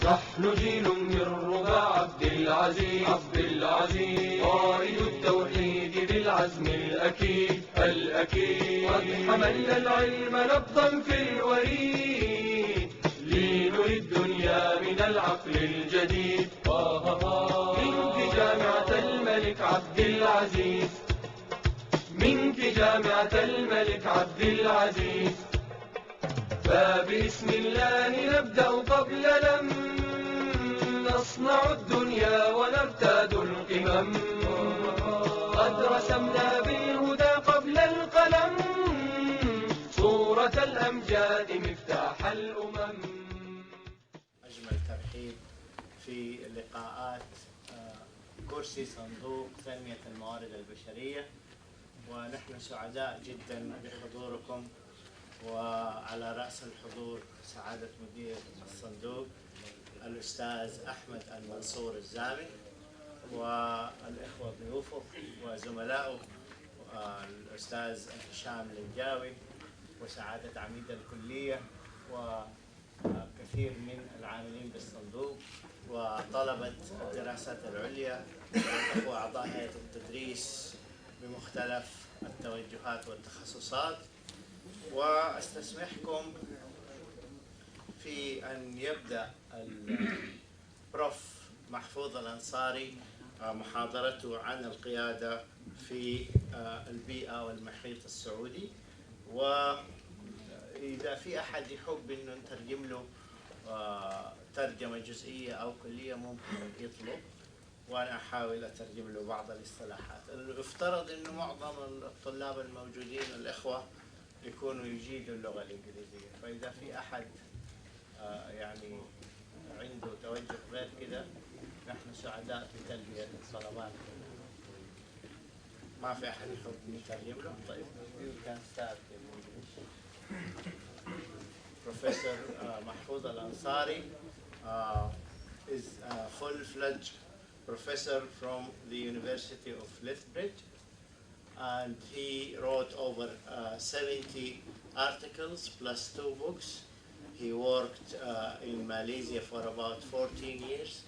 نحن جيل من رباع عبد العزيز قائد التوحيد بالعزم الأكيد قد حملنا العلم نبضا في الوريد لنري الدنيا من العقل الجديد. منك جامعة الملك عبد العزيز، منك جامعة الملك عبد العزيز، فبسم الله نبدأ قبل لم نصنع الدنيا ونرتاد القمم. قد رسمنا بالهدى قبل القلم صورة الأمجاد مفتاح الأمم. أجمل ترحيب في لقاءات كرسي صندوق تنمية الموارد البشرية، ونحن سعداء جدا بحضوركم، وعلى رأس الحضور سعادة مدير الصندوق الأستاذ أحمد المنصور الزامي، والإخوة ضيوفه وزملائه الأستاذ هشام الجاوي وسعادة عميد الكلية وكثير من العاملين بالصندوق وطلبة الدراسات العليا والإخوة أعضاء هيئة التدريس بمختلف التوجهات والتخصصات. واستسمحكم في أن يبدأ البروف محفوظ الأنصاري محاضرته عن القيادة في البيئة والمحيط السعودي، وإذا في أحد يحب أنه نترجم له ترجمة جزئية أو كلية ممكن يطلب، وأنا أحاول أترجم له بعض الاصطلاحات. يفترض أنه معظم الطلاب الموجودين الإخوة يكونوا يجيدوا اللغة الإنجليزية، فإذا في أحد يعني عنده توجه غير كده نحن سعداء بتلبية الطلبات. ما في أحد يحب نترجم له؟ طيب you can start in English. Professor محفوظ الأنصاري is a full-fledged professor from the University of Lethbridge, and he wrote over 70 articles plus 2 books. He worked in Malaysia for about 14 years.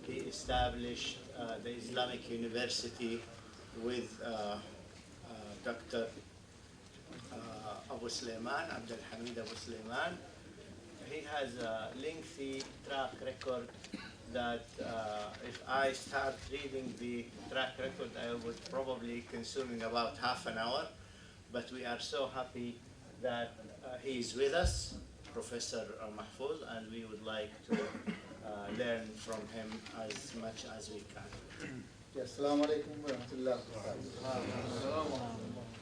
He established the Islamic University with Dr. Abu Sulaiman, Abdul Hamid Abu Sulaiman. He has a lengthy track record that if I start reading the track record, I would probably consuming about half an hour. But we are so happy that he is with us, Professor Mahfouz, and we would like to learn from him as much as we can. Assalamu alaikum wa rahmatullah.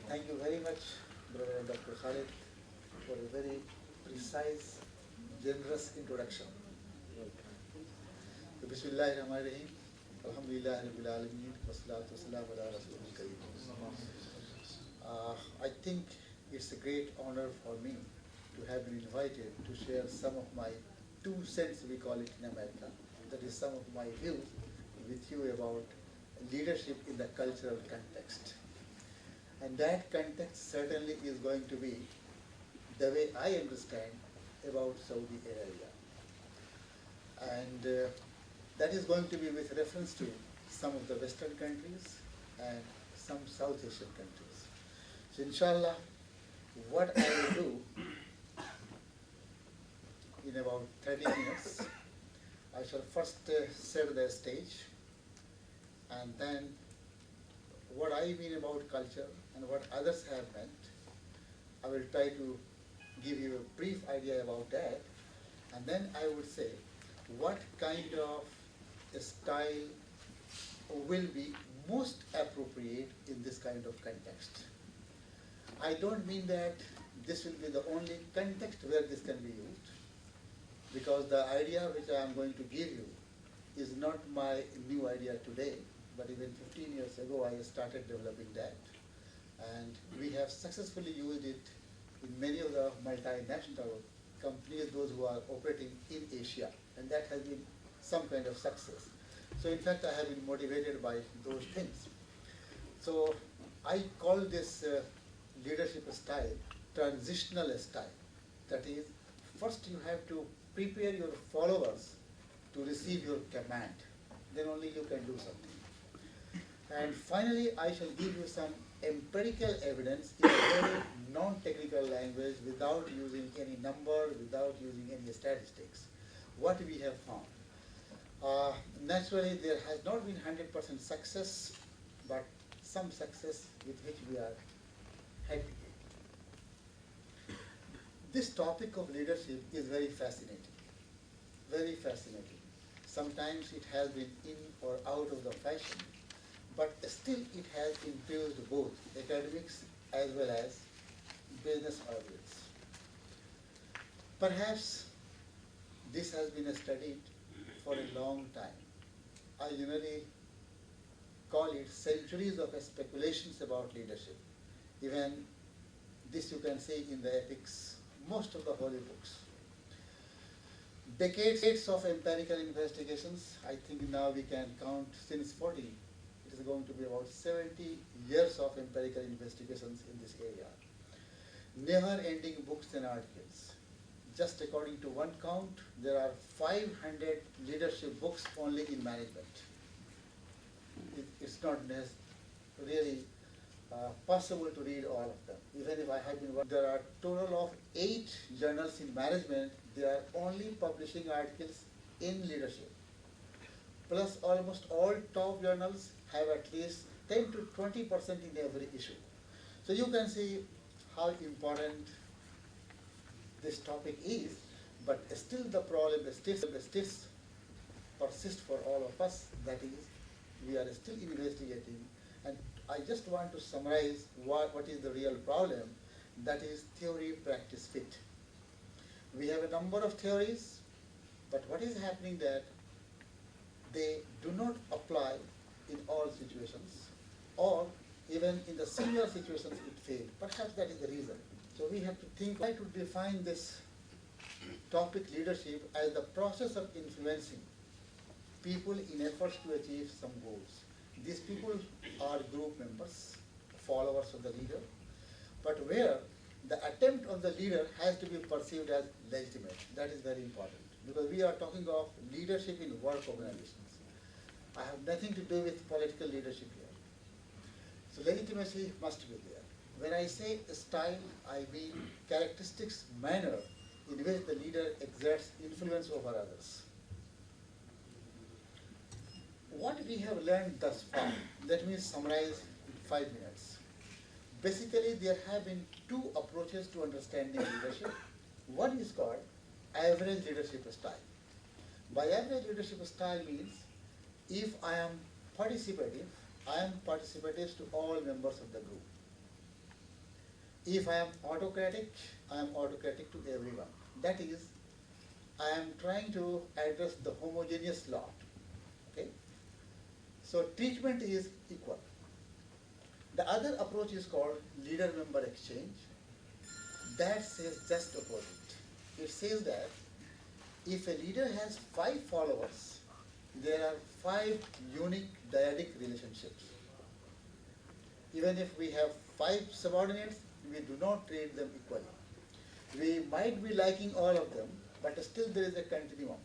Thank you very much, Brother Dr. Khalid, for a very precise, generous introduction. Bismillahirrahmanirrahim. Alhamdulillah Rabbil Alameen. Wassalatu wassalamu ala Rasulil Kareem. I think it's a great honor for me to have been invited to share some of my 2 cents, we call it in America. That is some of my views with you about leadership in the cultural context. And that context certainly is going to be the way I understand about Saudi Arabia. And that is going to be with reference to some of the Western countries and some South Asian countries. So inshallah, what I will do in about 30 minutes, I shall first set the stage, and then what I mean about culture and what others have meant. I will try to give you a brief idea about that, and then I would say what kind of style will be most appropriate in this kind of context. I don't mean that this will be the only context where this can be used, because the idea which I am going to give you is not my new idea today, but even 15 years ago I started developing that. And we have successfully used it in many of the multinational companies, those who are operating in Asia, and that has been some kind of success. So in fact, I have been motivated by those things. So I call this leadership style transitional style. That is, first you have to prepare your followers to receive your command. Then only you can do something. And finally, I shall give you some empirical evidence in a very non-technical language without using any number, without using any statistics. What we have found. Naturally, there has not been 100% success, but some success with which we are happy. This topic of leadership is very fascinating. Very fascinating. Sometimes it has been in or out of the fashion, but still it has influenced both academics as well as business audience. Perhaps this has been studied for a long time. I generally call it centuries of speculations about leadership. Even this you can see in the epics, most of the holy books. Decades of empirical investigations. I think now we can count since 40. It is going to be about 70 years of empirical investigations in this area. Never-ending books and articles. Just according to one count, there are 500 leadership books only in management. It's not really possible to read all of them. Even if I have been working, there are total of 8 journals in management. They are only publishing articles in leadership. Plus almost all top journals have at least 10 to 20% in every issue. So you can see how important this topic is, but still the problem still persists for all of us. That is, we are still investigating, and I just want to summarize what is the real problem. That is theory-practice fit. We have a number of theories, but what is happening that they do not apply in all situations, or even in the similar situations it fails. Perhaps that is the reason. So we have to think, try to define this topic leadership as the process of influencing people in efforts to achieve some goals. These people are group members, followers of the leader, but where the attempt of the leader has to be perceived as legitimate. That is very important, because we are talking of leadership in work organizations. I have nothing to do with political leadership here. So legitimacy must be there. When I say style, I mean characteristics, manner in which the leader exerts influence over others. What we have learned thus far, let me summarize in 5 minutes. Basically, there have been 2 approaches to understanding leadership. One is called average leadership style. By average leadership style means, if I am participative to all members of the group. If I am autocratic, I am autocratic to everyone. That is, I am trying to address the homogeneous lot. Okay? So treatment is equal. The other approach is called leader-member exchange. That says just opposite. It says that if a leader has 5 followers, there are 5 unique dyadic relationships. Even if we have 5 subordinates, we do not treat them equally. We might be liking all of them, but still there is a continuum,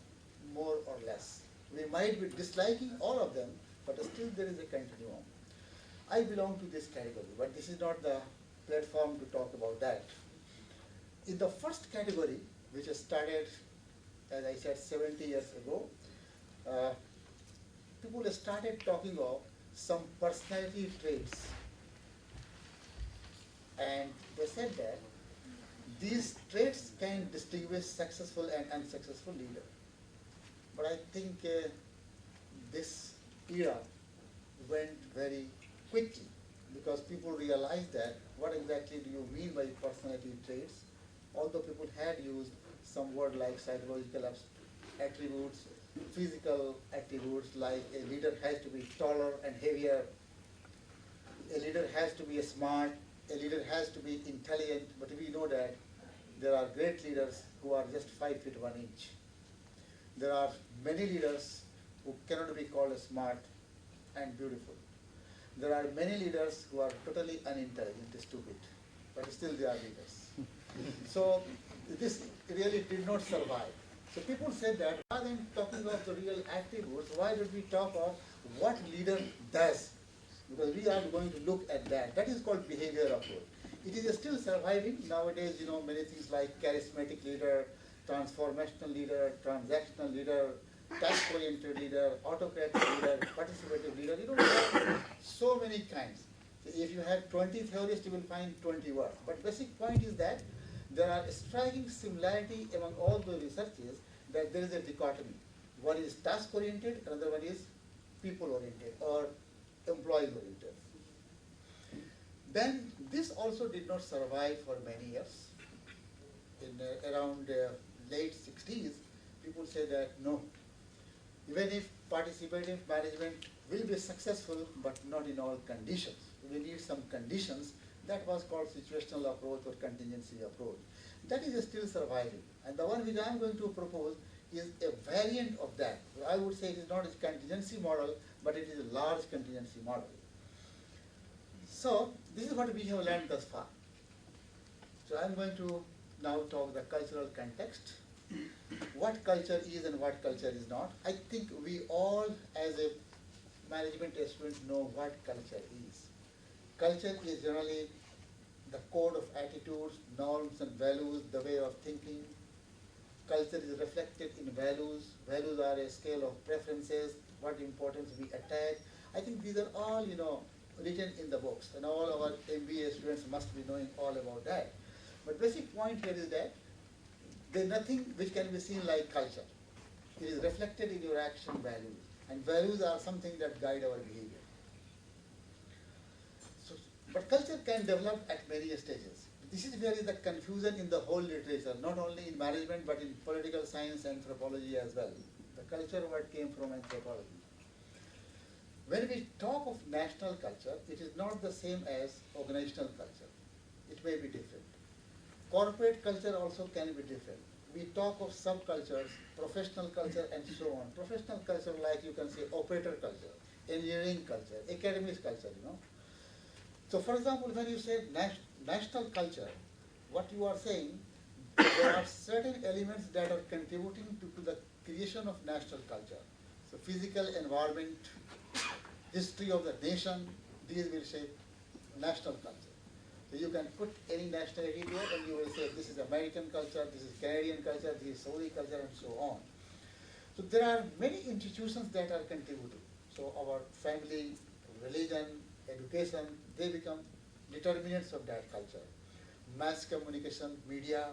more or less. We might be disliking all of them, but still there is a continuum. I belong to this category, but this is not the platform to talk about that. In the first category, which started, as I said, 70 years ago, people started talking of some personality traits. And they said that these traits can distinguish successful and unsuccessful leader. But I think this era went very quickly, because people realized that what exactly do you mean by personality traits? Although people had used some word like psychological attributes, physical attributes, like a leader has to be taller and heavier, a leader has to be smart, a leader has to be intelligent, but we know that there are great leaders who are just 5 feet 1 inch. There are many leaders who cannot be called smart and beautiful. There are many leaders who are totally unintelligent, stupid, but still they are leaders. So this really did not survive. So people said that rather than talking of the real attributes, why don't we talk of what leader does? Because we are going to look at that. That is called behavior approach. It is still surviving nowadays. Many things like charismatic leader, transformational leader, transactional leader, task-oriented leader, autocratic leader, participative leader. We have so many kinds. If you have 20 theorists, you will find 20 words. But basic point is that there are striking similarity among all the researches that there is a dichotomy. One is task-oriented, another one is people-oriented or employee-oriented. Then this also did not survive for many years. In around late 60s, people say that no, even if participative management will be successful, but not in all conditions. We need some conditions. That was called situational approach or contingency approach. That is still surviving. And the one which I am going to propose is a variant of that. I would say it is not a contingency model, but it is a large contingency model. So this is what we have learned thus far. So I am going to now talk the cultural context. What culture is and what culture is not. I think we all as a management student know what culture is. Culture is generally the code of attitudes, norms and values, the way of thinking. Culture is reflected in values. Values are a scale of preferences, what importance we attach. I think these are all, written in the books, and all our MBA students must be knowing all about that. But basic point here is that there is nothing which can be seen like culture. It is reflected in your action values, and values are something that guide our behavior. But culture can develop at various stages. This is where is the confusion in the whole literature, not only in management but in political science and anthropology as well. The culture word came from anthropology. When we talk of national culture, it is not the same as organizational culture. It may be different. Corporate culture also can be different. We talk of subcultures, professional culture and so on. Professional culture, like you can say operator culture, engineering culture, academic culture, So for example, when you say national culture, what you are saying, there are certain elements that are contributing to the creation of national culture. So physical environment, history of the nation, these will shape national culture. So you can put any nationality there and you will say this is American culture, this is Canadian culture, this is Saudi culture and so on. So there are many institutions that are contributing. So our family, religion, education, they become determinants of that culture. Mass communication, media,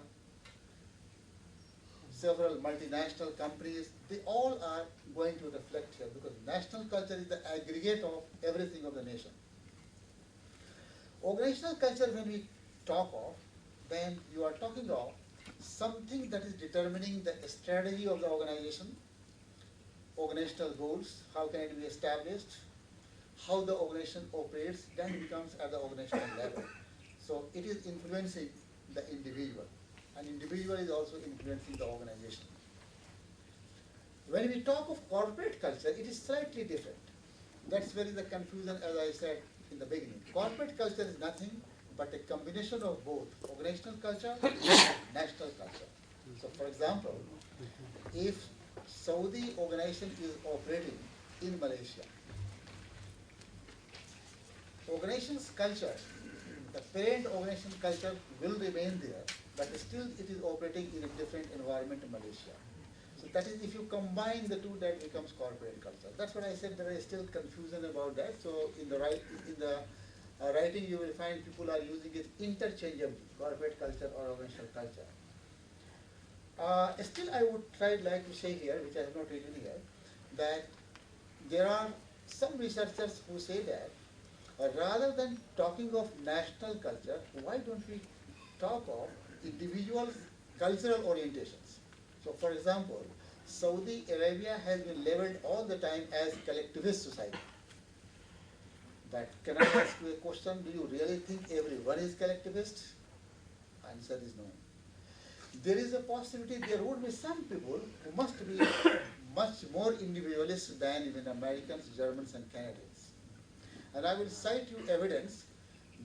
several multinational companies, they all are going to reflect here because national culture is the aggregate of everything of the nation. Organizational culture, when we talk of, then you are talking of something that is determining the strategy of the organization, organizational goals, how can it be established, how the organization operates, then becomes at the organizational level. So it is influencing the individual, and individual is also influencing the organization. When we talk of corporate culture, it is slightly different. That's where is the confusion, as I said in the beginning. Corporate culture is nothing but a combination of both organizational culture and national culture. So for example, if Saudi organization is operating in Malaysia, organization's culture, the parent organization culture will remain there, but still it is operating in a different environment in Malaysia. So that is, if you combine the two, that becomes corporate culture. That's what I said, there is still confusion about that. So in the writing you will find people are using it interchangeably, corporate culture or organizational culture. Still I would like to say here, which I have not written here, that there are some researchers who say that rather than talking of national culture, why don't we talk of individual cultural orientations? So for example, Saudi Arabia has been labeled all the time as collectivist society. But can I ask you a question? Do you really think everyone is collectivist? Answer is no. There is a possibility there would be some people who must be much more individualist than even Americans, Germans and Canadians. And I will cite you evidence.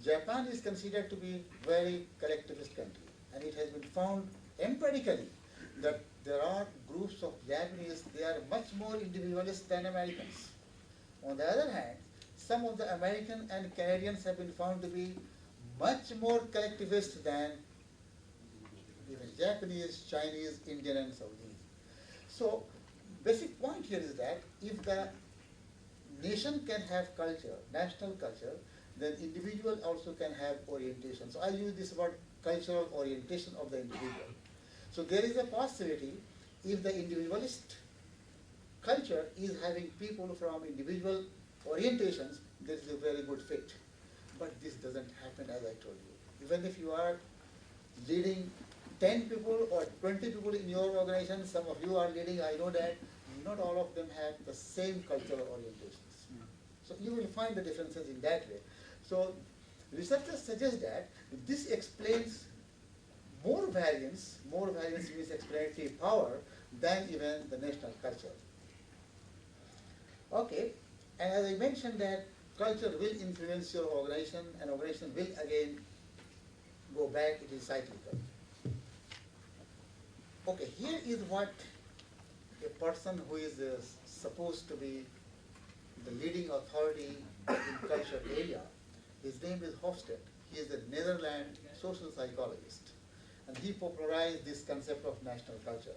Japan is considered to be very collectivist country, and it has been found empirically that there are groups of Japanese, they are much more individualist than Americans. On the other hand, some of the American and Canadians have been found to be much more collectivist than even Japanese, Chinese, Indian, and Saudi. So, basic point here is that if the nation can have culture, national culture, then individual also can have orientation. So I'll use this word cultural orientation of the individual. So there is a possibility if the individualist culture is having people from individual orientations, there is a very good fit. But this doesn't happen as I told you. Even if you are leading 10 people or 20 people in your organization, some of you are leading, I know that, not all of them have the same cultural orientations. So you will find the differences in that way. So researchers suggest that this explains more variance means explanatory power than even the national culture. Okay, and as I mentioned that culture will influence your organization and organization will again go back, it is cyclical. Okay, here is what a person who is supposed to be the leading authority in culture area, his name is Hofstede. He is a Netherlands social psychologist, and he popularized this concept of national culture.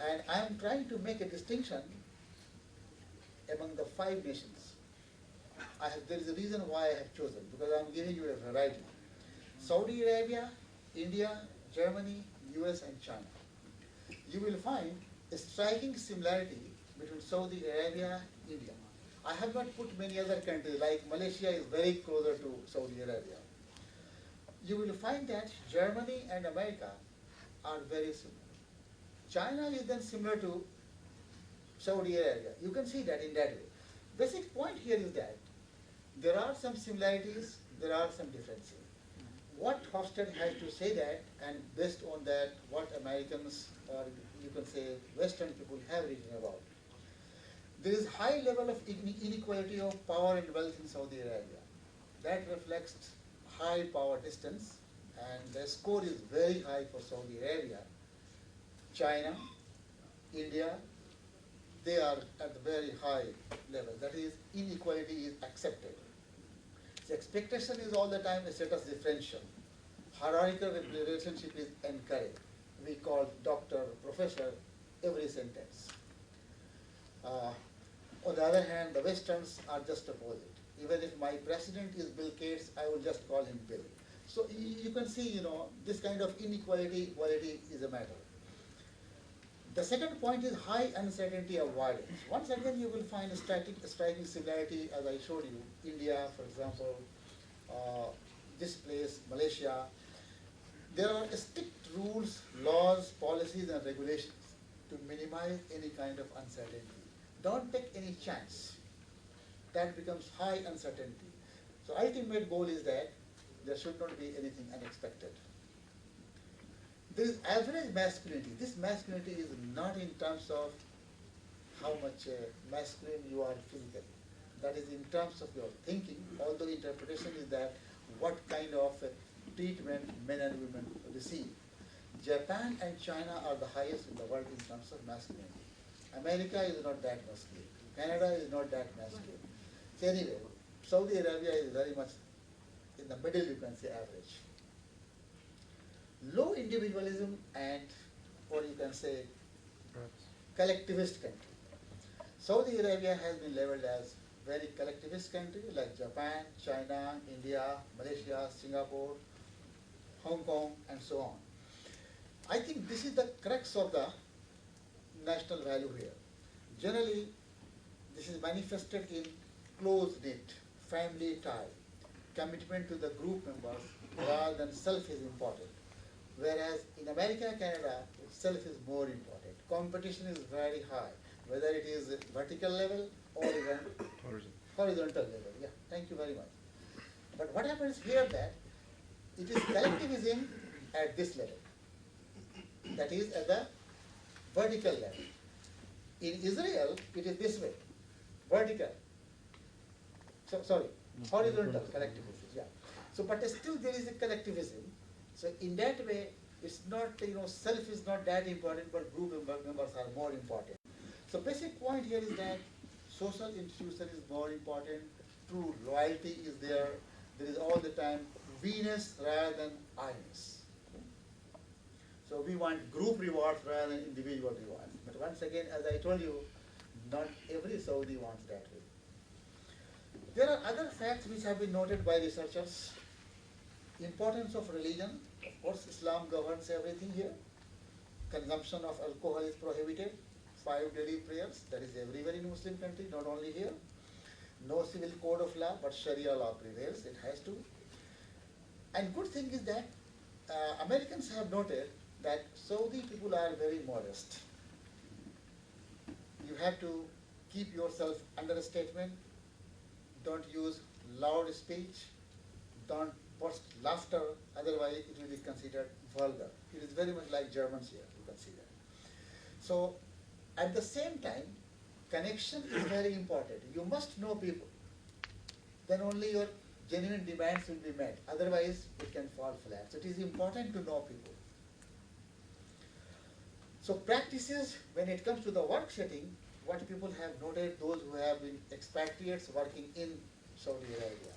And I am trying to make a distinction among the 5 nations. There is a reason why I have chosen, because I am giving you a variety. Saudi Arabia, India, Germany, US, and China. You will find a striking similarity between Saudi Arabia and India. I have not put many other countries, like Malaysia is very closer to Saudi Arabia. You will find that Germany and America are very similar. China is then similar to Saudi Arabia. You can see that in that way. Basic point here is that there are some similarities, there are some differences. What Hofstede has to say that, and based on that, what Americans, or you can say Western people have written about. There is high level of inequality of power and wealth in Saudi Arabia. That reflects high power distance, and the score is very high for Saudi Arabia. China, India, they are at the very high level. That is, inequality is accepted. The expectation is all the time a status differential. Hierarchical relationship is encouraged. We call doctor, professor, every sentence. On the other hand, the Westerns are just opposite. Even if my president is Bill Gates, I will just call him Bill. So you can see, this kind of inequality, equality is a matter. The second point is high uncertainty avoidance. Once again, you will find a striking similarity, as I showed you. India, for example, this place, Malaysia. There are strict rules, laws, policies, and regulations to minimize any kind of uncertainty. Don't take any chance. That becomes high uncertainty. So ultimate goal is that there should not be anything unexpected. There is average masculinity. This masculinity is not in terms of how much masculine you are physically. That is in terms of your thinking, although interpretation is that what kind of treatment men and women receive. Japan and China are the highest in the world in terms of masculinity. America is not that masculine. Canada is not that masculine. So anyway, Saudi Arabia is very much in the middle, you can say average. Low individualism and, or you can say, collectivist country. Saudi Arabia has been labeled as very collectivist country like Japan, China, India, Malaysia, Singapore, Hong Kong, and so on. I think this is the crux of the national value here. Generally, this is manifested in close-knit, family tie, commitment to the group members rather than self is important. Whereas in America, Canada, self is more important. Competition is very high, whether it is vertical level or even horizontal level. Yeah, thank you very much. But what happens here that it is collectivism at this level. That is at the vertical level. In Israel, it is this way, vertical. Horizontal collectivism. Yeah. So, but still there is a collectivism. So in that way, It's not, self is not that important, but group members are more important. So basic point here is that social institution is more important, true loyalty is there, there is all the time we-ness rather than I-ness. So we want group rewards rather than individual rewards. But once again, as I told you, not every Saudi wants that way. There are other facts which have been noted by researchers. Importance of religion. Of course, Islam governs everything here. Consumption of alcohol is prohibited. 5 daily prayers, that is everywhere in Muslim country, not only here. No civil code of law, but Sharia law prevails, it has to. And good thing is that Americans have noted that Saudi people are very modest. You have to keep yourself under a statement, don't use loud speech, don't burst laughter, otherwise it will be considered vulgar. It is very much like Germans here, you can see that. So, at the same time, connection is very important. You must know people. Then only your genuine demands will be met. Otherwise, it can fall flat. So it is important to know people. So practices, when it comes to the work setting, what people have noted, those who have been expatriates working in Saudi Arabia.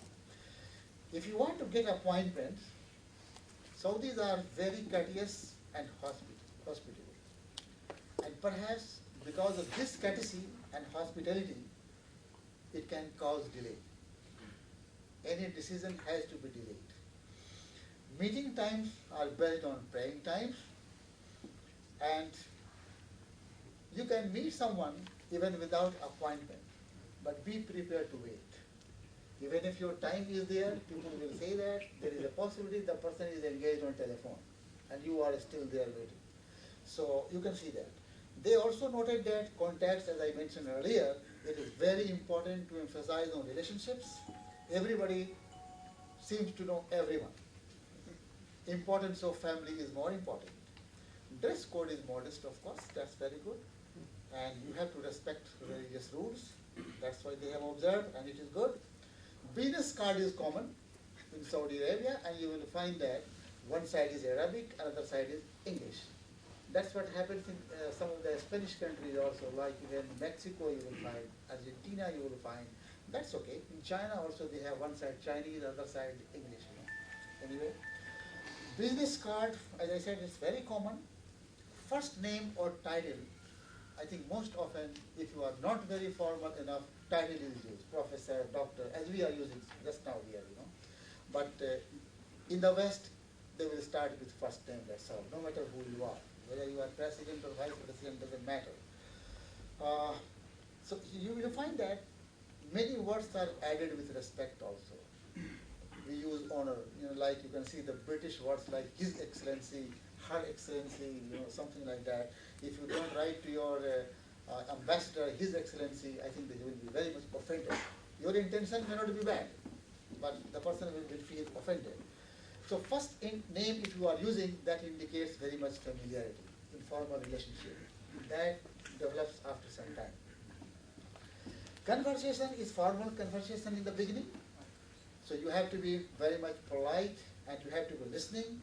If you want to get appointments, Saudis are very courteous and hospitable. And perhaps because of this courtesy and hospitality, it can cause delay. Any decision has to be delayed. Meeting times are based on praying times, and you can meet someone even without appointment, but be prepared to wait. Even if your time is there, people will say that there is a possibility the person is engaged on telephone, and you are still there waiting. So you can see that. They also noted that contacts, as I mentioned earlier, it is very important to emphasize on relationships. Everybody seems to know everyone. Importance of family is more important. Dress code is modest, of course, that's very good. And you have to respect religious rules. That's why they have observed, and it is good. Business card is common in Saudi Arabia, and you will find that one side is Arabic, another side is English. That's what happens in some of the Spanish countries also, like even Mexico you will find, Argentina you will find. That's okay. In China also they have one side Chinese, other side English. Anyway, business card, as I said, is very common. First name or title, I think most often, if you are not very formal enough, title is used, professor, doctor, as we are using just now here, But in the West, they will start with first name, that's all, no matter who you are. Whether you are president or vice president doesn't matter. So you will find that many words are added with respect also. We use honor, like you can see the British words like His Excellency, Her Excellency, something like that. If you don't write to your ambassador, His Excellency, I think they will be very much offended. Your intention may not be bad, but the person will feel offended. So first name, if you are using, that indicates very much familiarity, informal relationship. That develops after some time. Conversation is formal conversation in the beginning. So you have to be very much polite and you have to be listening.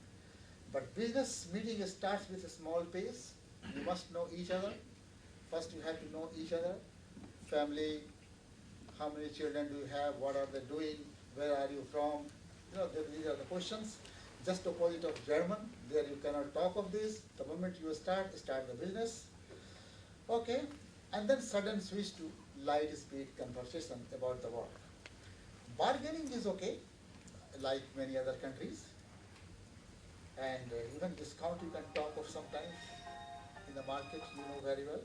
But business meeting starts with a small pace. You must know each other. First you have to know each other. Family, how many children do you have, what are they doing, where are you from? These are the questions. Just opposite of German, there you cannot talk of this. The moment you start the business. Okay, and then sudden switch to light speed conversation about the work. Bargaining is okay, like many other countries. And even discount you can talk of sometimes in the market, you know very well.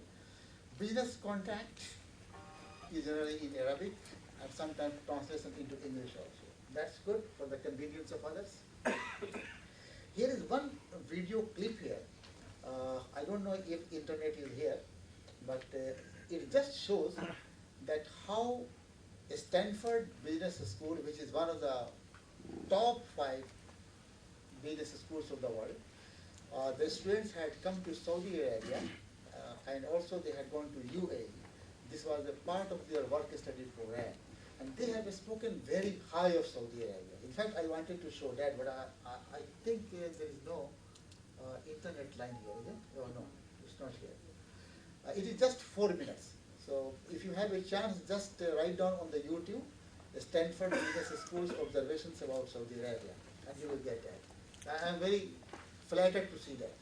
Business contact is generally in Arabic and sometimes translation into English also. That's good for the convenience of others. Here is one video clip here. I don't know if internet is here, but it just shows that how Stanford Business School, which is one of the top 5 business schools of the world, the students had come to Saudi Arabia and also they had gone to UAE. This was a part of their work study program. And they have spoken very high of Saudi Arabia. In fact, I wanted to show that, but I think there is no internet line here, is it? Oh no, it's not here. It is just 4 minutes. So if you have a chance, just write down on the YouTube, the Stanford Business School's observations about Saudi Arabia, and you will get that. I am very flattered to see that.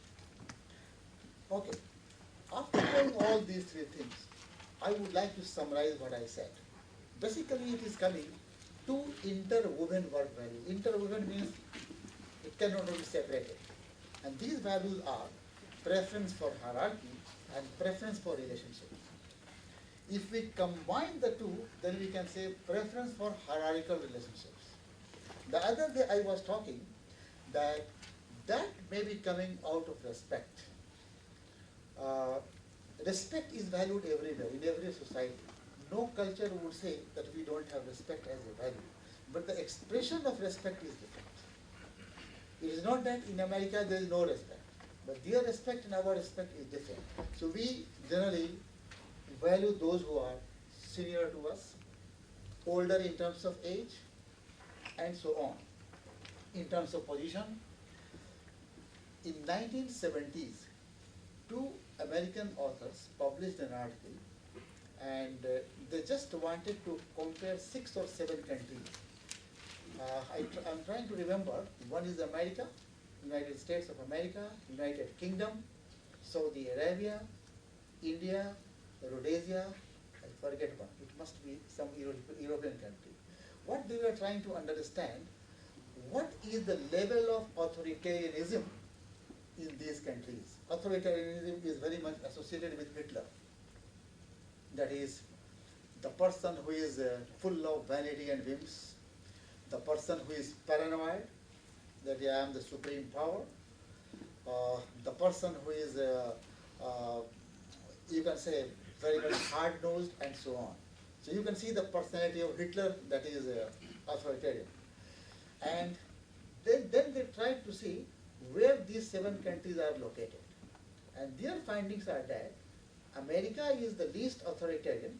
Okay. After doing all these three things, I would like to summarize what I said. Basically, it is coming to interwoven work values. Interwoven means it cannot be separated. And these values are preference for hierarchy and preference for relationships. If we combine the two, then we can say preference for hierarchical relationships. The other day I was talking that may be coming out of respect. Respect is valued everywhere, in every society. No culture would say that we don't have respect as a value. But the expression of respect is different. It is not that in America there is no respect, but their respect and our respect is different. So we generally value those who are senior to us, older in terms of age, and so on. In terms of position, in 1970s, 2 American authors published an article, and they just wanted to compare 6 or 7 countries. I'm trying to remember. One is America, United States of America, United Kingdom, Saudi Arabia, India, Rhodesia, I forget one. It must be some European country. What they were trying to understand, what is the level of authoritarianism in these countries? Authoritarianism is very much associated with Hitler. That is, the person who is full of vanity and whims, the person who is paranoid, that I am the supreme power, the person who is, you can say, very much hard-nosed, and so on. So you can see the personality of Hitler, that is authoritarian. And then they tried to see where these 7 countries are located. And their findings are that America is the least authoritarian,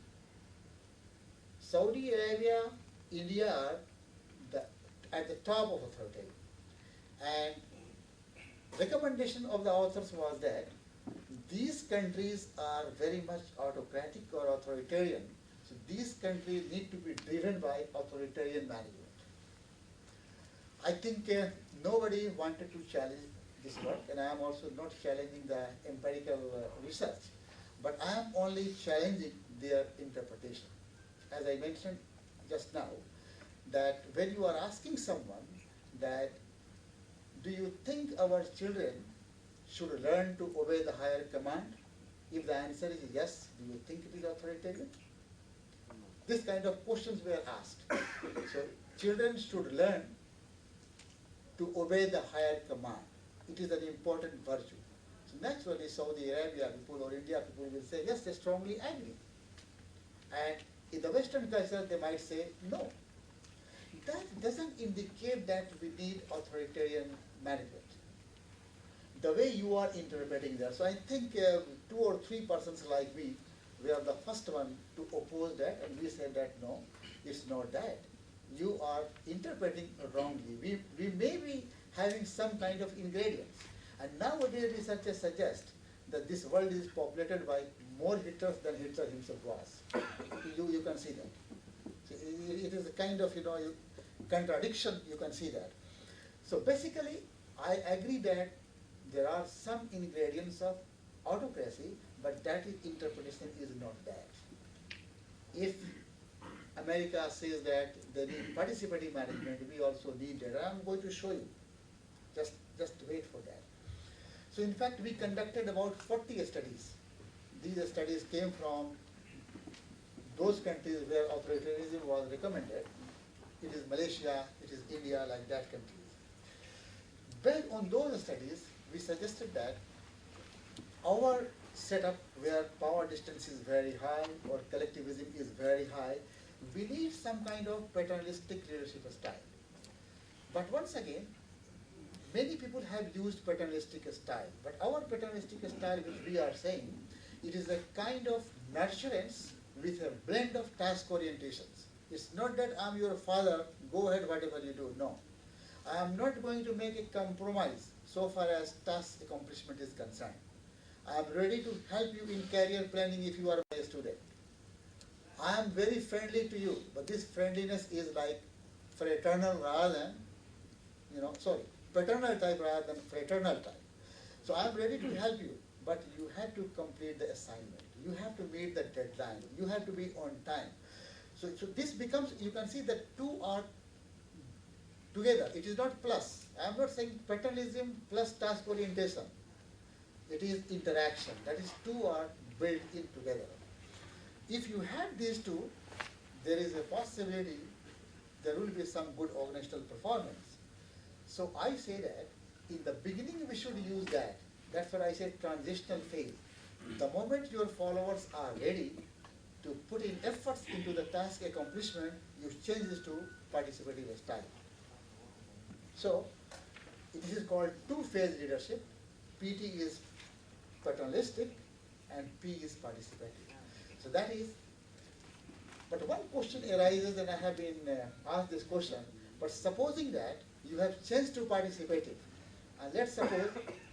Saudi Arabia, India are at the top of authoritarian. And recommendation of the authors was that these countries are very much autocratic or authoritarian. So these countries need to be driven by authoritarian management. I think nobody wanted to challenge this work, and I am also not challenging the empirical research, but I am only challenging their interpretation. As I mentioned just now, that when you are asking someone that, do you think our children should learn to obey the higher command? If the answer is yes, do you think it is authoritarian? This kind of questions were asked. So children should learn to obey the higher command. It is an important virtue. So naturally Saudi Arabia people or India people will say, yes, they strongly agree. And in the Western culture they might say, no. That doesn't indicate that we need authoritarian management. The way you are interpreting that. So I think 2 or 3 persons like me, we are the first one to oppose that, and we said that no, it's not that. You are interpreting wrongly. We may be having some kind of ingredients. And nowadays researchers suggest that this world is populated by more Hitlers than Hitler himself was. You can see that. So it is a kind of, contradiction, you can see that. So basically, I agree that there are some ingredients of autocracy, but that interpretation is not that. If America says that they need participative management, we also need that. I'm going to show you. Just wait for that. So in fact, we conducted about 40 studies. These studies came from those countries where authoritarianism was recommended. It is Malaysia, it is India, like that countries. Based on those studies, we suggested that our setup where power distance is very high or collectivism is very high, we need some kind of paternalistic leadership style. But once again, many people have used paternalistic style, but our paternalistic style, which we are saying, it is a kind of nurturance with a blend of task orientations. It's not that I'm your father, go ahead whatever you do, no. I am not going to make a compromise so far as task accomplishment is concerned. I am ready to help you in career planning if you are my student. I am very friendly to you, but this friendliness is like fraternal rather than, paternal type rather than fraternal type. So I am ready to help you, but you have to complete the assignment. You have to meet the deadline. You have to be on time. So this becomes, you can see that two are together. It is not plus. I am not saying paternalism plus task orientation. It is interaction. That is, two are built in together. If you have these two, there is a possibility there will be some good organizational performance. So I say that in the beginning we should use that. That's what I said, transitional phase. The moment your followers are ready to put in efforts into the task accomplishment, you change this to participative style. So it is called two-phase leadership. PT is paternalistic and P is participative. So that is, but one question arises, and I have been asked this question, but supposing that you have changed to participative, and let's suppose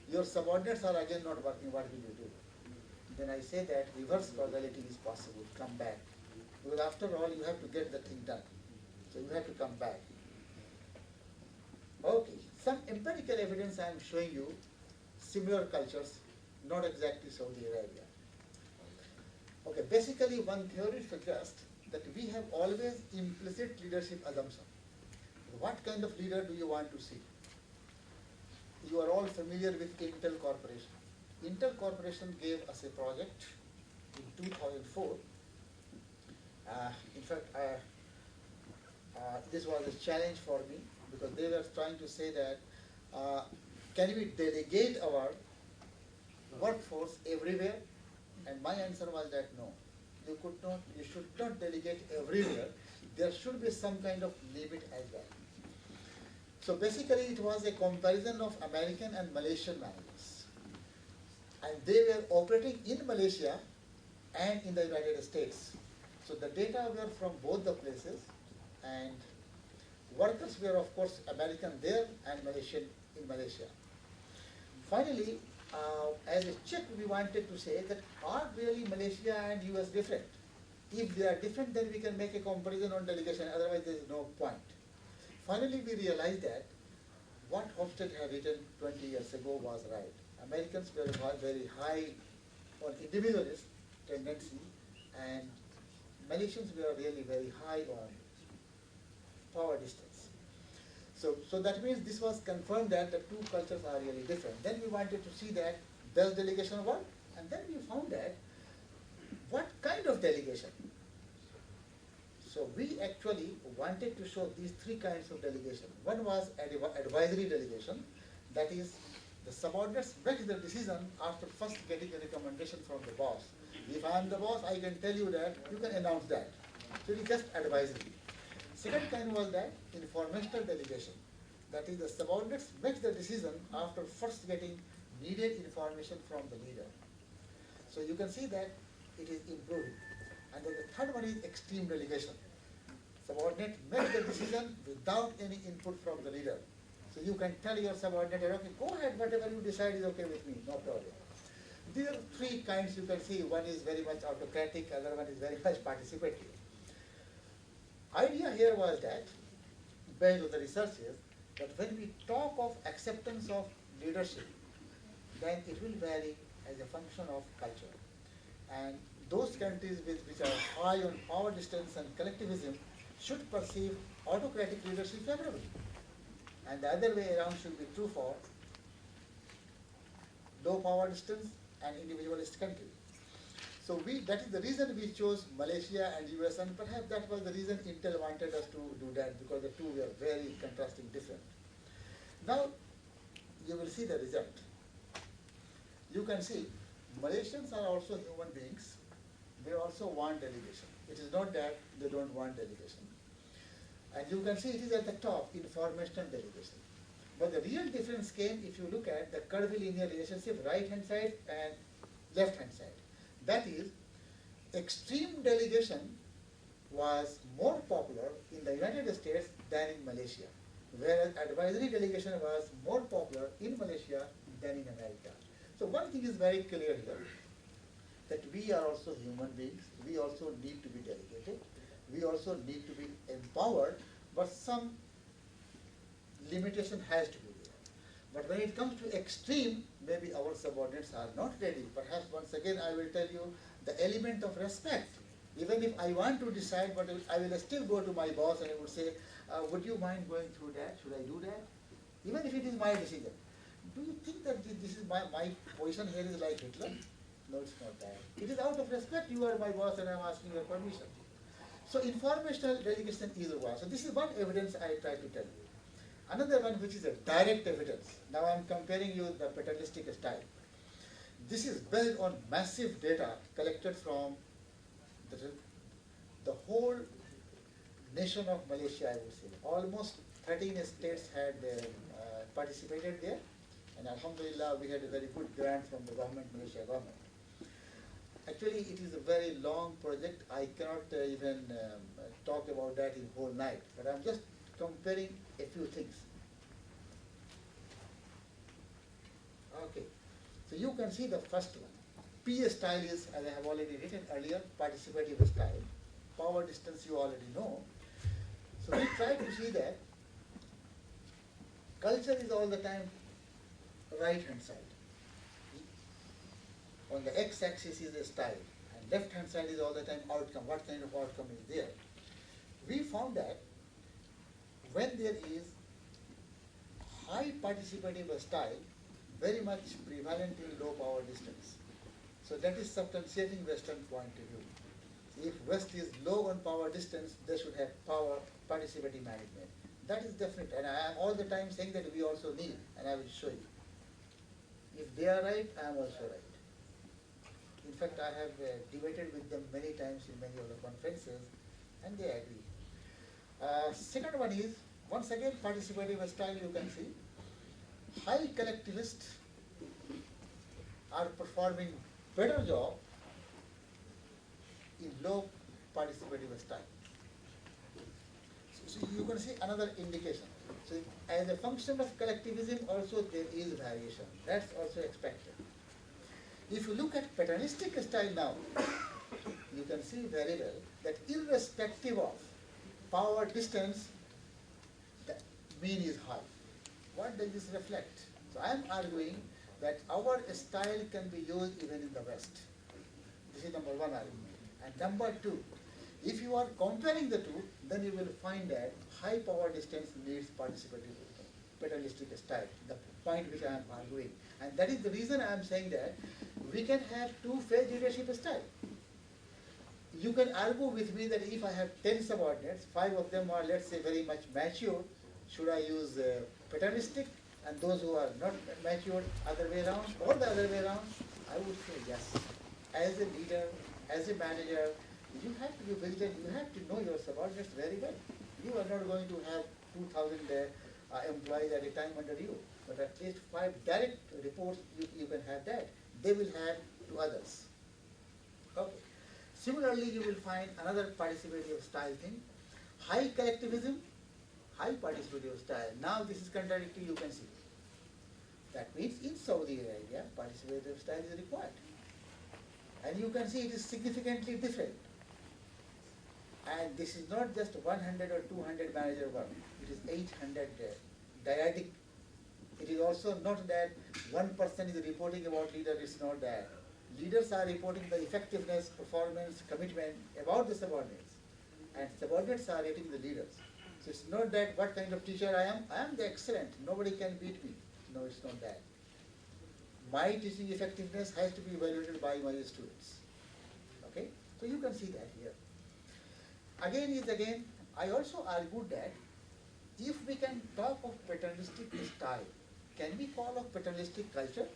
your subordinates are again not working, what will you do? Then I say that reverse causality is possible, come back. Because after all, you have to get the thing done. So you have to come back. Okay, some empirical evidence I am showing you, similar cultures, not exactly Saudi Arabia. Okay, basically one theory suggests that we have always implicit leadership assumption. What kind of leader do you want to see? You are all familiar with Intel Corporation. Intel Corporation gave us a project in 2004. In fact, this was a challenge for me because they were trying to say that can we delegate our workforce everywhere? And my answer was that no, you could not, you should not delegate everywhere. There should be some kind of limit as well. So basically it was a comparison of American and Malaysian managers. And they were operating in Malaysia and in the United States. So the data were from both the places, and workers were of course American there and Malaysian in Malaysia. Finally, as a check, we wanted to say that are really Malaysia and US different? If they are different, then we can make a comparison on delegation, otherwise there is no point. Finally, we realized that what Hofstede had written 20 years ago was right. Americans were very high on individualist tendency, and Malaysians were really very high on power distance. So that means this was confirmed that the two cultures are really different. Then we wanted to see that, does delegation work? And then we found that, what kind of delegation? So we actually wanted to show these three kinds of delegation. One was advisory delegation, that is, the subordinates make the decision after first getting a recommendation from the boss. If I am the boss, I can tell you that, you can announce that. So it is just advisory. Second kind was that informational delegation. That is, the subordinates make the decision after first getting needed information from the leader. So you can see that it is improving. And then the third one is extreme delegation. Subordinate make the decision without any input from the leader. So you can tell your subordinate, okay, go ahead, whatever you decide is okay with me, no problem. There are three kinds you can see. One is very much autocratic, other one is very much participatory. Idea here was that, based on the researches, that when we talk of acceptance of leadership, then it will vary as a function of culture. And those countries which are high on power distance and collectivism should perceive autocratic leadership favorably. And the other way around should be true for low power distance and individualist countries. So that is the reason we chose Malaysia and US, and perhaps that was the reason Intel wanted us to do that, because the two were very contrasting different. Now, you will see the result. You can see, Malaysians are also human beings. They also want delegation. It is not that they don't want delegation. And you can see it is at the top, informational delegation. But the real difference came if you look at the curvilinear relationship, right-hand side and left-hand side. That is, extreme delegation was more popular in the United States than in Malaysia. whereas advisory delegation was more popular in Malaysia than in America. So one thing is very clear here, that we are also human beings, we also need to be delegated, we also need to be empowered, but some limitation has to be there. But when it comes to extreme, maybe our subordinates are not ready. Perhaps once again I will tell you the element of respect. Even if I want to decide, but I will still go to my boss and I would say, would you mind going through that? Should I do that? Even if it is my decision. Do you think that this is my position here is like Hitler? No, it's not that. It is out of respect. You are my boss and I am asking your permission. So informational delegation is one. So this is one evidence I try to tell you. Another one which is a direct evidence. Now I am comparing you the paternalistic style. This is based on massive data collected from the whole nation of Malaysia, I would say. Almost 13 states had participated there. And alhamdulillah, we had a very good grant from the government, Malaysia government. Actually, it is a very long project. I cannot even talk about that in whole night. But I'm just comparing a few things. Okay. So you can see the first one. P style is, as I have already written earlier, participative style. Power distance you already know. So we try to see that culture is all the time right hand side. On the x-axis is the style, and left hand side is all the time outcome. What kind of outcome is there? We found that when there is high participative style, very much prevalent in low power distance. So that is substantiating Western point of view. If West is low on power distance, they should have power participative management. That is definite, and I am all the time saying that we also need, and I will show you. If they are right, I am also right. In fact, I have debated with them many times in many of the conferences, and they agree. Second one is, once again, participative style you can see. High collectivists are performing better job in low participative style. So you can see another indication. So as a function of collectivism also there is variation. That's also expected. If you look at paternalistic style now, you can see very well that irrespective of power distance, the mean is high. What does this reflect? So I am arguing that our style can be used even in the West. This is number one argument. And number two, if you are comparing the two, then you will find that high power distance needs participative paternalistic style, the point which I am arguing. And that is the reason I am saying that we can have two-phase leadership style. You can argue with me that if I have 10 subordinates, 5 of them are, let's say, very much mature, should I use paternalistic, and those who are not mature, other way around, or the other way around? I would say yes. As a leader, as a manager, you have to be vigilant, you have to know your subordinates very well. You are not going to have 2,000 employees at a time under you, but at least 5 direct reports you can have that. They will have to others. Okay. Similarly, you will find another participative style thing. High collectivism, high participative style. Now this is contradictory, you can see. That means in Saudi Arabia, participative style is required. And you can see it is significantly different. And this is not just 100 or 200 manager work. It is 800 dyadic. It is also not that one person is reporting about leader, it's not that. Leaders are reporting the effectiveness, performance, commitment about the subordinates. And subordinates are rating the leaders. So it's not that what kind of teacher I am the excellent, nobody can beat me. No, it's not that. My teaching effectiveness has to be evaluated by my students. Okay? So you can see that here. Again, I also argued that if we can talk of paternalistic style, can we call of paternalistic culture?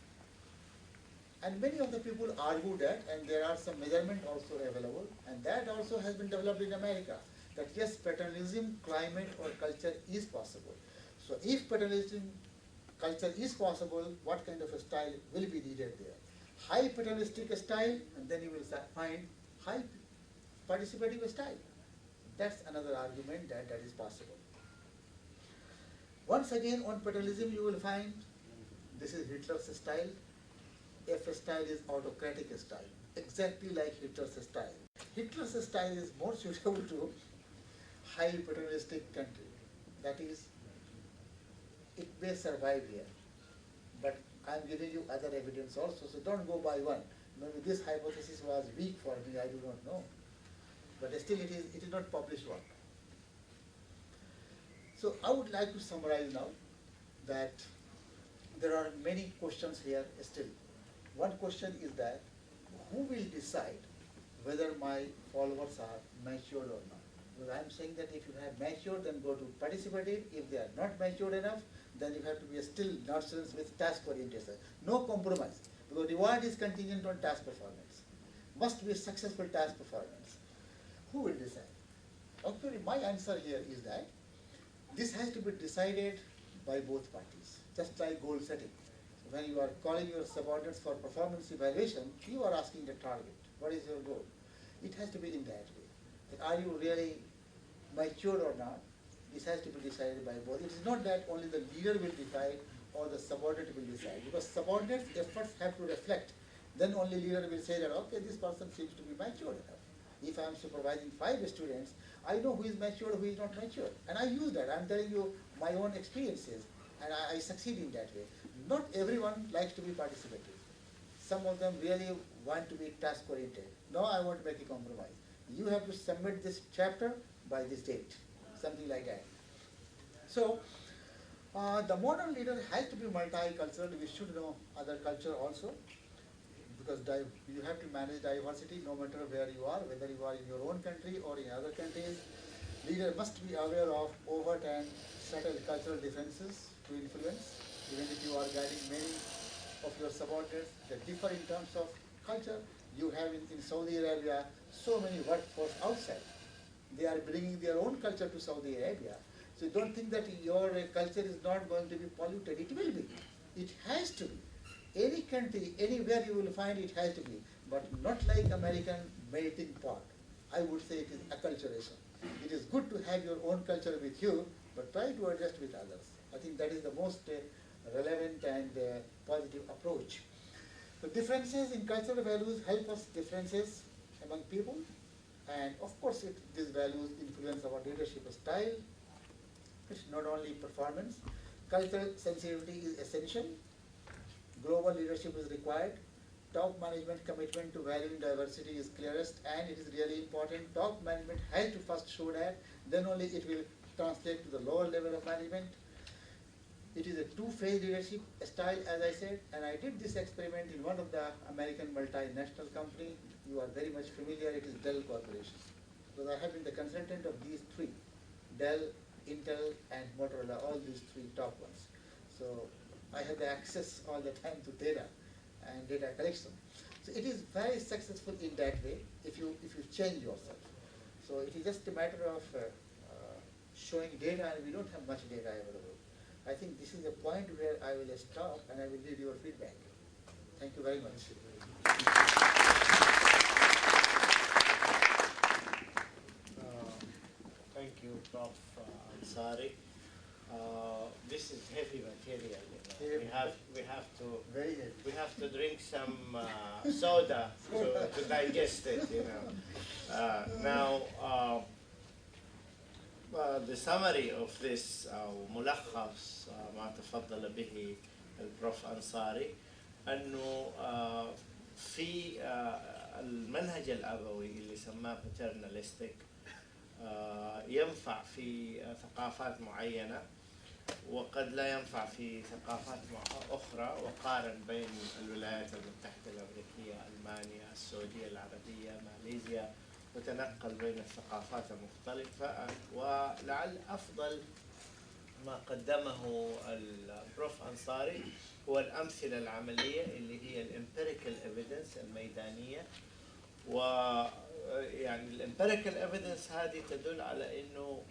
And many of the people argue that, and there are some measurements also available, and that also has been developed in America, that yes, paternalism, climate or culture is possible. So if paternalism culture is possible, what kind of a style will be needed there? High paternalistic style, and then you will find high participative style. That's another argument that is possible. Once again, on paternalism, you will find this is Hitler's style. F style is autocratic style, exactly like Hitler's style. Hitler's style is more suitable to high paternalistic country. That is, it may survive here. But I'm giving you other evidence also, so don't go by one. Maybe this hypothesis was weak for me, I do not know. But still it is not published one. So I would like to summarize now that there are many questions here still. One question is that who will decide whether my followers are matured or not? Because I'm saying that if you have matured, then go to participative. If they are not matured enough, then you have to be still nurturance with task orientation. No compromise, because reward is contingent on task performance. Must be a successful task performance. Who will decide? Actually, my answer here is that this has to be decided by both parties, just like goal setting. When you are calling your subordinates for performance evaluation, you are asking the target. What is your goal? It has to be in that way. That are you really mature or not? This has to be decided by both. It is not that only the leader will decide or the subordinate will decide, because subordinates' efforts have to reflect. Then only leader will say that, okay, this person seems to be mature enough. If I am supervising 5 students, I know who is mature, who is not mature. And I use that. I am telling you my own experiences, and I succeed in that way. Not everyone likes to be participative. Some of them really want to be task-oriented. No, I want to make a compromise. You have to submit this chapter by this date, something like that. So, the modern leader has to be multicultural. We should know other culture also, because you have to manage diversity no matter where you are, whether you are in your own country or in other countries. Leader must be aware of overt and subtle cultural differences to influence, even if you are guiding many of your subordinates that differ in terms of culture. You have in Saudi Arabia so many workforce outside. They are bringing their own culture to Saudi Arabia. So don't think that your culture is not going to be polluted. It will be. It has to be. Any country, anywhere you will find it has to be, but not like American melting pot. I would say it is acculturation. It is good to have your own culture with you, but try to adjust with others. I think that is the most relevant and positive approach. The differences in cultural values help us differences among people, and of course these values influence our leadership style. It's not only performance. Cultural sensitivity is essential. Global leadership is required. Top management commitment to valuing diversity is clearest, and it is really important. Top management has to first show that, then only it will translate to the lower level of management. It is a two-phase leadership style, as I said, and I did this experiment in one of the American multinational company. You are very much familiar, it is Dell Corporation. Because I have been the consultant of these 3, Dell, Intel, and Motorola, all these 3 top ones. So I have the access all the time to data and data collection. So it is very successful in that way if you change yourself. So it is just a matter of showing data, and we don't have much data available. I think this is a point where I will stop and I will need your feedback. Thank you very much. Thank you, Prof. Ansari. This is heavy material. We have to drink some soda to digest it. Now, the summary of this ملخص ما تفضل به البروف أنصاري أنه في المنهج الأبوي اللي سماه paternalistic ينفع في ثقافات معينة وقد لا ينفع في ثقافات أخرى، وقارن بين الولايات المتحدة الأمريكية، ألمانيا، السعودية العربية، ماليزيا، وتنقل بين الثقافات المختلفة. ولعل أفضل ما قدمه البروف أنصاري هو الأمثلة العملية اللي هي الامبيريكال ايفيدنس الميدانية. ويعني الامبيريكال ايفيدنس هذه تدل على إنه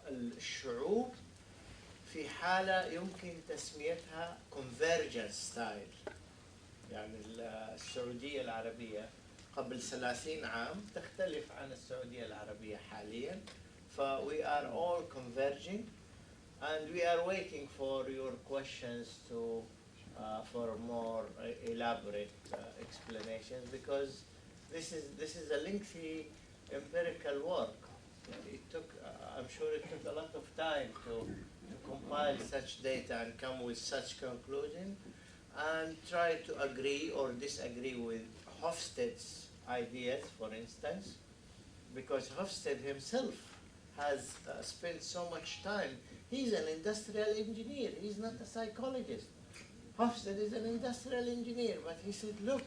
الشعوب في حالة يمكن تسميتها convergence style. يعني السعودية العربية قبل 30 عام تختلف عن السعودية العربية حاليا. ف we are all converging And we are waiting for your questions for more elaborate explanations, because this is a lengthy empirical work. It took, I'm sure it took a lot of time to compile such data and come with such conclusion, and try to agree or disagree with Hofstede's ideas, for instance, because Hofstede himself has spent so much time. He's an industrial engineer, he's not a psychologist. Hofstede is an industrial engineer, but he said, look,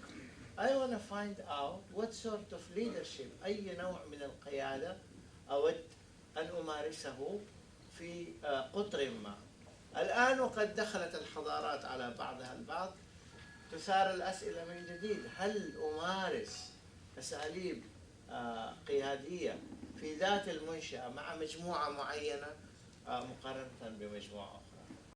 I want to find out what sort of leadership, أي نوع من القيادة أود أن أمارسه في قطر ما. الآن وقد دخلت الحضارات على بعضها البعض، تثار الأسئلة من جديد: هل أمارس أساليب قيادية في ذات المنشأة مع مجموعة معينة مقارنة بمجموعة أخرى؟